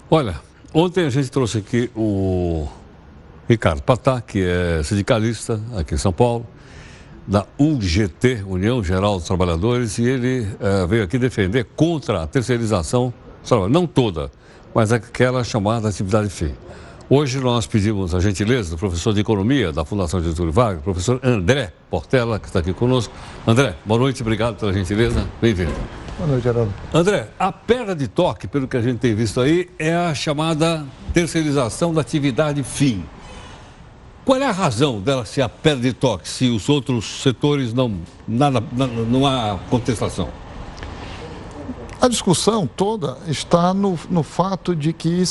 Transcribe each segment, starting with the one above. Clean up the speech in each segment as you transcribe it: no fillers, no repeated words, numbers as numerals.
Olha, ontem a gente trouxe aqui o Ricardo Patá, que é sindicalista aqui em São Paulo, da UGT, União Geral dos Trabalhadores, e ele veio aqui defender contra a terceirização, não toda, mas aquela chamada atividade fim. Hoje nós pedimos a gentileza do professor de Economia da Fundação Getúlio Vargas, professor André Portela, que está aqui conosco. André, boa noite, obrigado pela gentileza, bem-vindo. Boa noite, Geraldo. André, a perda de toque, pelo que a gente tem visto aí, é a chamada terceirização da atividade fim. Qual é a razão dela ser a perda de toque, se os outros setores não há contestação? A discussão toda está no fato de que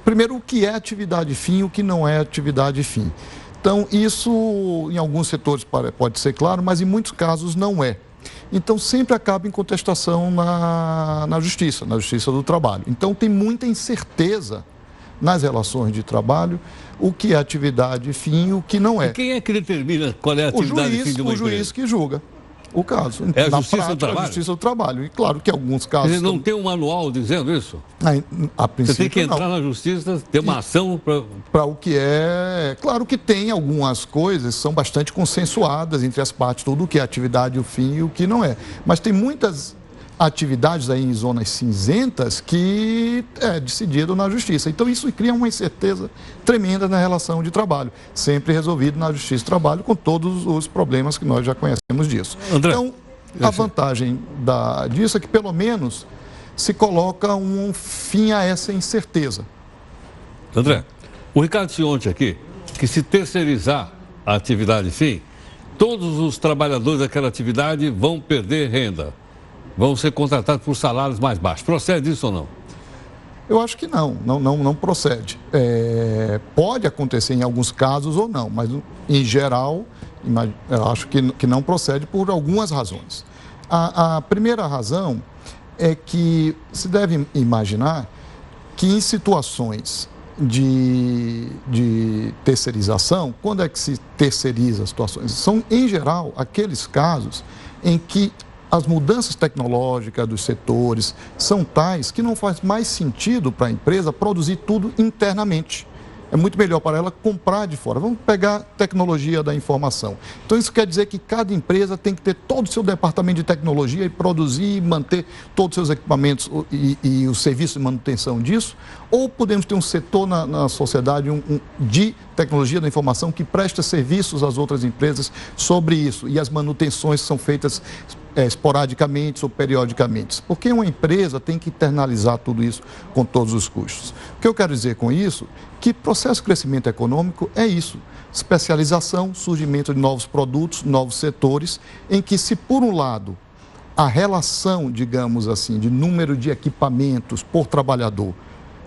primeiro, o que é atividade fim e o que não é atividade fim. Então, isso em alguns setores pode ser claro, mas em muitos casos não é. Então, sempre acaba em contestação na Justiça do Trabalho. Então, tem muita incerteza nas relações de trabalho, o que é atividade fim e o que não é. E quem é que determina qual é a atividade fim de uma empresa? O juiz que julga o caso. É a Justiça do Trabalho? A Justiça do Trabalho. E claro que alguns casos... Ele não tem um manual dizendo isso? A princípio, você tem que entrar na Justiça, ter uma ação para... Para o que é... Claro que tem algumas coisas que são bastante consensuadas entre as partes, tudo o que é atividade, o fim e o que não é. Mas tem muitas atividades aí em zonas cinzentas que é decidido na Justiça. Então isso cria uma incerteza tremenda na relação de trabalho, sempre resolvido na Justiça do Trabalho, com todos os problemas que nós já conhecemos disso. André, então, a vantagem disso é que pelo menos se coloca um fim a essa incerteza. André, o Ricardo disse ontem aqui que se terceirizar a atividade fim, todos os trabalhadores daquela atividade vão perder renda. Vão ser contratados por salários mais baixos. Procede isso ou não? Eu acho que não procede. Pode acontecer em alguns casos ou não, mas em geral, eu acho que não procede por algumas razões. A primeira razão é que se deve imaginar que em situações de terceirização, quando é que se terceiriza as situações? São, em geral, aqueles casos em que as mudanças tecnológicas dos setores são tais que não faz mais sentido para a empresa produzir tudo internamente. É muito melhor para ela comprar de fora. Vamos pegar tecnologia da informação. Então, isso quer dizer que cada empresa tem que ter todo o seu departamento de tecnologia e produzir e manter todos os seus equipamentos e o serviço de manutenção disso. Ou podemos ter um setor na sociedade de tecnologia da informação que presta serviços às outras empresas sobre isso. E as manutenções são feitas esporadicamente ou periodicamente. Porque uma empresa tem que internalizar tudo isso com todos os custos. O que eu quero dizer com isso? Que processo de crescimento econômico é isso. Especialização, surgimento de novos produtos, novos setores, em que se por um lado a relação, digamos assim, de número de equipamentos por trabalhador,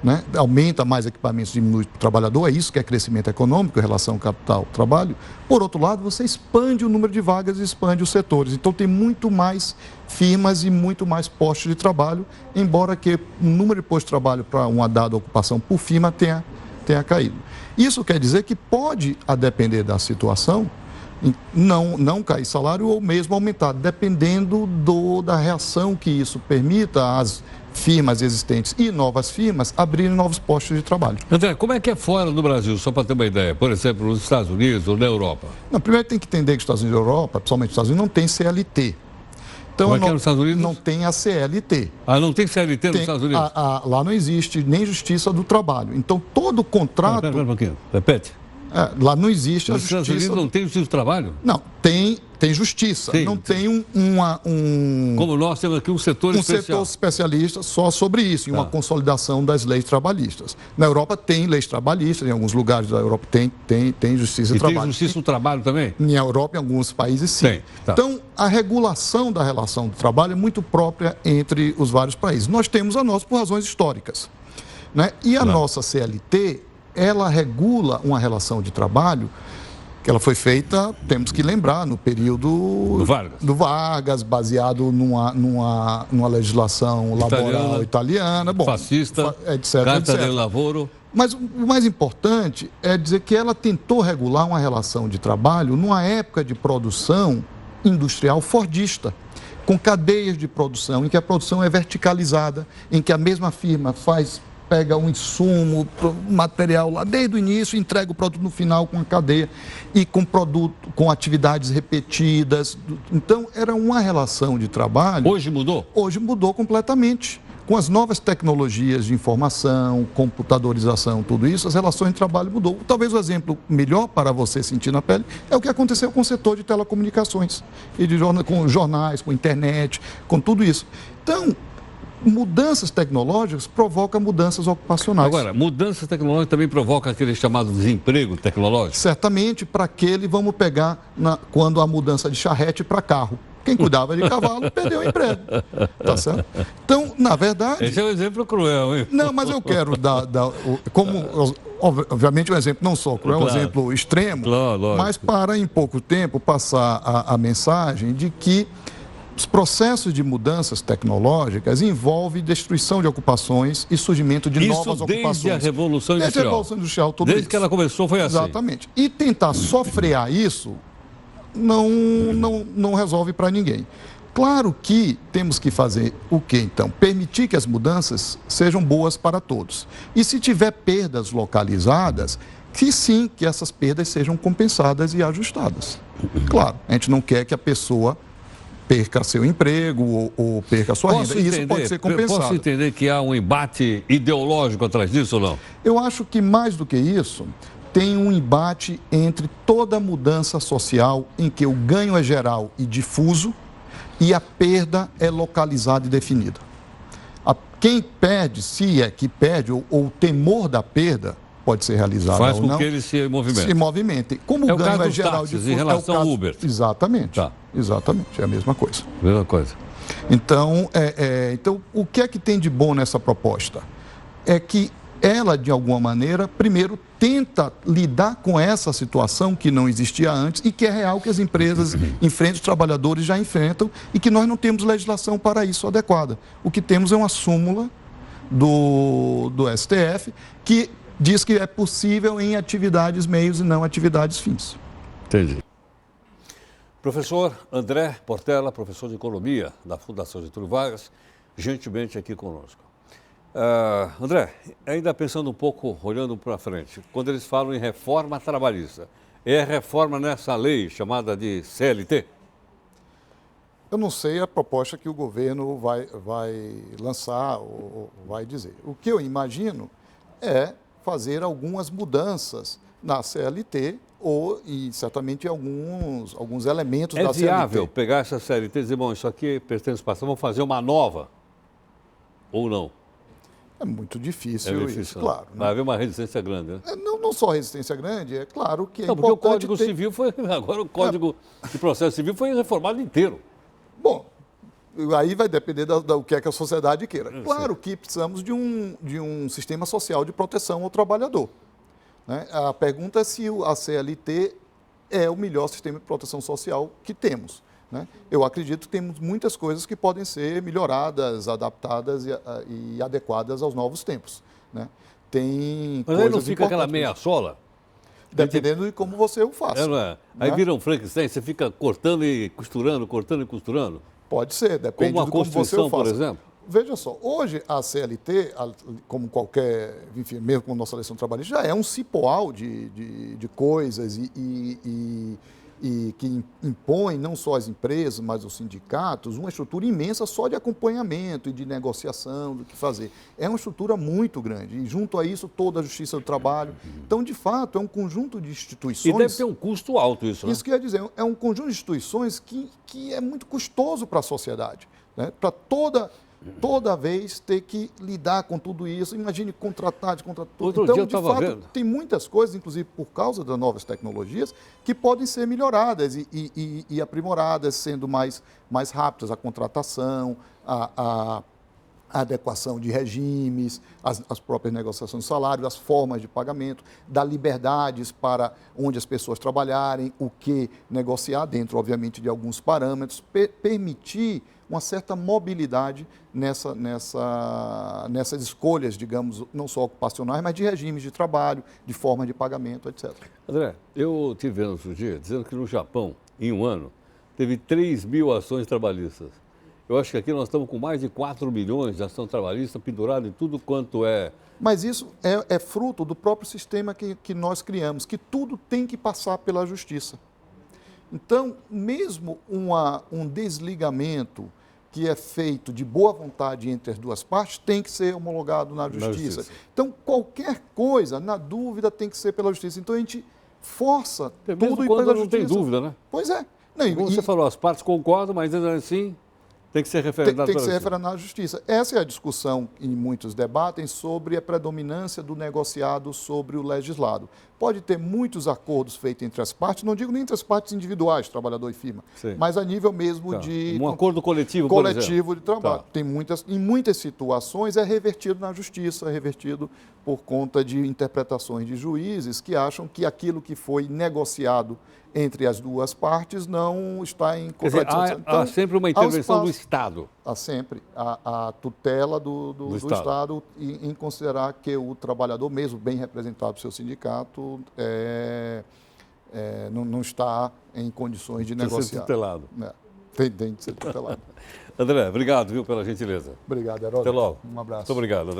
né, aumenta mais equipamentos, diminui o trabalhador, é isso que é crescimento econômico, relação capital-trabalho. Por outro lado, você expande o número de vagas e expande os setores. Então, tem muito mais firmas e muito mais postos de trabalho, embora que o número de postos de trabalho para uma dada ocupação por firma tenha caído. Isso quer dizer que pode, a depender da situação, não cair salário ou mesmo aumentar, dependendo da reação que isso permita às firmas existentes e novas firmas abrirem novos postos de trabalho. André, como é que é fora do Brasil, só para ter uma ideia? Por exemplo, nos Estados Unidos ou na Europa? Não, primeiro tem que entender que os Estados Unidos e a Europa, principalmente os Estados Unidos, não tem CLT. Então, como é que é nos Estados Unidos? Não tem a CLT. Ah, não tem CLT nos Estados Unidos? Lá não existe nem Justiça do Trabalho. Então, todo contrato... Espera um pouquinho, repete. Lá não existe a Justiça... Nos Estados Unidos não tem Justiça do Trabalho? Não, tem justiça, sim, não tem Como nós temos aqui um setor especial. Setor especialista só sobre isso, em uma consolidação das leis trabalhistas. Na Europa tem leis trabalhistas, em alguns lugares da Europa tem Justiça do Trabalho. E tem Justiça do Trabalho também? Na Europa, em alguns países, sim. Tem, tá. Então, a regulação da relação do trabalho é muito própria entre os vários países. Nós temos a nossa por razões históricas, né? E a nossa CLT, ela regula uma relação de trabalho que ela foi feita, temos que lembrar, no período do Vargas, baseado numa legislação laboral italiana, fascista, etc. Carta del Lavoro. Mas o mais importante é dizer que ela tentou regular uma relação de trabalho numa época de produção industrial fordista, com cadeias de produção, em que a produção é verticalizada, em que a mesma firma pega um insumo, material lá desde o início, entrega o produto no final com a cadeia e com produto, com atividades repetidas. Então, era uma relação de trabalho. Hoje mudou? Hoje mudou completamente. Com as novas tecnologias de informação, computadorização, tudo isso, as relações de trabalho mudou. Talvez o exemplo melhor para você sentir na pele é o que aconteceu com o setor de telecomunicações, e com jornais, com internet, com tudo isso. Então, mudanças tecnológicas provocam mudanças ocupacionais. Agora, mudanças tecnológicas também provocam aquele chamado desemprego tecnológico? Certamente, para aquele, vamos pegar quando a mudança de charrete para carro. Quem cuidava de cavalo perdeu o emprego. Tá certo? Então, na verdade... Esse é um exemplo cruel, hein? Não, mas eu quero obviamente, um exemplo não só cruel, claro, um exemplo extremo, claro, mas para, em pouco tempo, passar a mensagem de que os processos de mudanças tecnológicas envolvem destruição de ocupações e surgimento de novas ocupações. Desde a Revolução Industrial. Desde a Revolução Industrial, tudo desde isso. que ela começou foi assim. Exatamente. E tentar só frear isso não resolve para ninguém. Claro que temos que fazer o quê, então? Permitir que as mudanças sejam boas para todos. E se tiver perdas localizadas, que sim, que essas perdas sejam compensadas e ajustadas. Claro, a gente não quer que a pessoa perca seu emprego ou perca sua renda. E isso pode ser compensado. Posso entender que há um embate ideológico atrás disso ou não? Eu acho que mais do que isso, tem um embate entre toda mudança social em que o ganho é geral e difuso e a perda é localizada e definida. Quem perde, se é que perde, ou o temor da perda pode ser realizado faz ou não. Faz com que ele se movimente. Se movimente. Como o ganho é geral e difuso... em relação ao Uber. Exatamente. Tá. Exatamente, é a mesma coisa. Mesma coisa. Então, então, o que é que tem de bom nessa proposta? É que ela, de alguma maneira, primeiro tenta lidar com essa situação que não existia antes e que é real que as empresas enfrentam, os trabalhadores já enfrentam e que nós não temos legislação para isso adequada. O que temos é uma súmula do STF que diz que é possível em atividades meios e não atividades fins. Entendi. Professor André Portela, professor de Economia da Fundação Getúlio Vargas, gentilmente aqui conosco. André, ainda pensando um pouco, olhando para frente, quando eles falam em reforma trabalhista, é reforma nessa lei chamada de CLT? Eu não sei a proposta que o governo vai lançar ou vai dizer. O que eu imagino é fazer algumas mudanças na CLT e certamente alguns elementos da CLT. É viável pegar essa CLT e dizer, bom, isso aqui pertence para vamos fazer uma nova ou não? É muito difícil, isso, claro. Vai haver uma resistência grande, né? Não só resistência grande, é claro que é importante... Porque o Código Civil foi... Agora o Código de Processo Civil foi reformado inteiro. Bom, aí vai depender do que é que a sociedade queira. Claro que precisamos de um sistema social de proteção ao trabalhador. Né? A pergunta é se a CLT é o melhor sistema de proteção social que temos. Né? Eu acredito que temos muitas coisas que podem ser melhoradas, adaptadas e adequadas aos novos tempos. Né? Tem Mas aí não fica aquela meia sola? Dependendo de como você o faça. Não é? Aí vira um Frankenstein, você fica cortando e costurando, cortando e costurando? Pode ser, depende de como você o faça. Por exemplo? Veja só, hoje a CLT, como qualquer, enfim, mesmo com a nossa legislação trabalhista, já é um cipoal de coisas e que impõe não só às empresas, mas aos sindicatos, uma estrutura imensa só de acompanhamento e de negociação do que fazer. É uma estrutura muito grande e junto a isso toda a Justiça do Trabalho. Então, de fato, é um conjunto de instituições... E deve ter um custo alto isso, né? Isso quer dizer, é um conjunto de instituições que é muito custoso para a sociedade, né? Para toda vez ter que lidar com tudo isso. Imagine contratar, descontratar tudo. Então, de fato, tem muitas coisas, inclusive por causa das novas tecnologias, que podem ser melhoradas e aprimoradas, sendo mais rápidas a contratação, a adequação de regimes, as próprias negociações de salário, as formas de pagamento, dar liberdades para onde as pessoas trabalharem, o que negociar dentro, obviamente, de alguns parâmetros, permitir uma certa mobilidade nessas escolhas, digamos, não só ocupacionais, mas de regimes de trabalho, de forma de pagamento, etc. André, eu estive vendo outro dia, dizendo que no Japão, em um ano, teve 3.000 ações trabalhistas. Eu acho que aqui nós estamos com mais de 4 milhões de ação trabalhista pendurada em tudo quanto é... Mas isso é fruto do próprio sistema que nós criamos, que tudo tem que passar pela justiça. Então, mesmo um desligamento que é feito de boa vontade entre as duas partes, tem que ser homologado na justiça. Então, qualquer coisa, na dúvida, tem que ser pela justiça. Então, a gente força tudo e pela justiça. Não tem dúvida, né? Pois é. Não, como você falou, as partes concordam, mas ainda assim tem que ser referendado tem que ser referendado na justiça. Essa é a discussão que muitos debatem sobre a predominância do negociado sobre o legislado. Pode ter muitos acordos feitos entre as partes, não digo nem entre as partes individuais, trabalhor e firma, mas a nível mesmo de... Um acordo coletivo, coletivo de trabalho. Tem em muitas situações é revertido na justiça, é revertido por conta de interpretações de juízes que acham que aquilo que foi negociado entre as duas partes não está em contradição. Quer dizer, há sempre uma intervenção do Estado. Há sempre a tutela do Estado em considerar que o trabalhador, mesmo bem representado pelo seu sindicato, não está em condições de negociar. Tem que ser tutelado. Tem que ser tutelado. André, obrigado, viu, pela gentileza. Obrigado, Heródoto. Até logo. Um abraço. Muito obrigado, André.